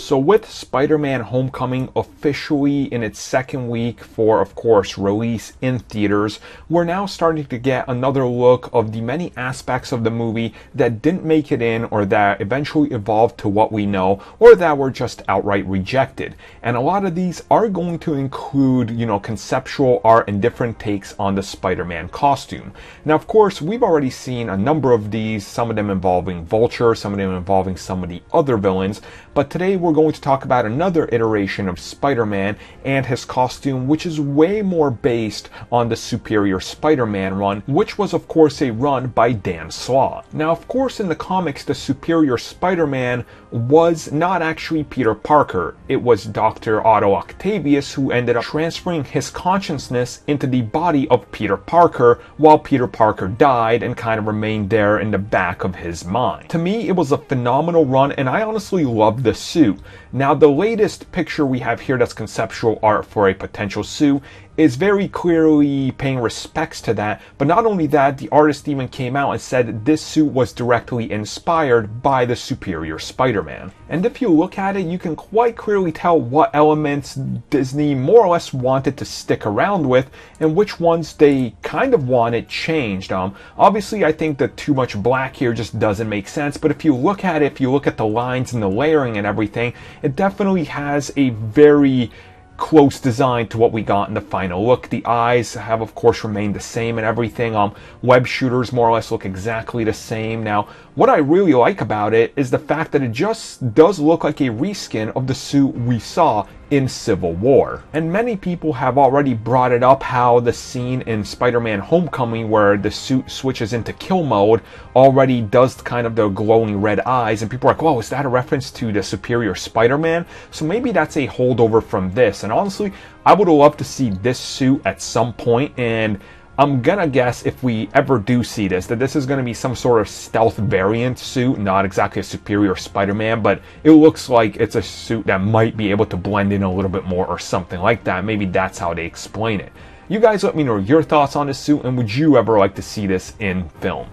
So with Spider-Man Homecoming officially in its second week for, of course, release in theaters, we're now starting to get another look of the many aspects of the movie that didn't make it in, or that eventually evolved to what we know, or that were just outright rejected. And a lot of these are going to include, conceptual art and different takes on the Spider-Man costume. Now, of course, we've already seen a number of these, some of them involving Vulture, some of them involving some of the other villains, but today we're going to talk about another iteration of Spider-Man and his costume, which is way more based on the Superior Spider-Man run, which was of course a run by Dan Slott. Now, of course, in the comics, the Superior Spider-Man was not actually Peter Parker. It was Dr. Otto Octavius who ended up transferring his consciousness into the body of Peter Parker while Peter Parker died and kind of remained there in the back of his mind. To me, it was a phenomenal run, and I honestly loved the suit. Now, the latest picture we have here that's conceptual art for a potential suit is very clearly paying respects to that, but not only that, the artist even came out and said this suit was directly inspired by the Superior Spider-Man. And if you look at it, you can quite clearly tell what elements Disney more or less wanted to stick around with and which ones they kind of wanted changed. Obviously, I think that too much black here just doesn't make sense, but if you look at it, if you look at the lines and the layering and everything, it definitely has a very close design to what we got in the final look. The eyes have of course remained the same and everything. Web shooters more or less look exactly the same. Now, what I really like about it is the fact that it just does look like a reskin of the suit we saw in Civil War. And many people have already brought it up how the scene in Spider-Man Homecoming where the suit switches into kill mode already does kind of the glowing red eyes, and people are like, oh, is that a reference to the Superior Spider-Man? So maybe that's a holdover from this. And honestly, I would love to see this suit at some point, and I'm gonna guess if we ever do see this, that this is gonna be some sort of stealth variant suit, not exactly a Superior Spider-Man, but it looks like it's a suit that might be able to blend in a little bit more or something like that. Maybe that's how they explain it. You guys let me know your thoughts on this suit, and would you ever like to see this in film?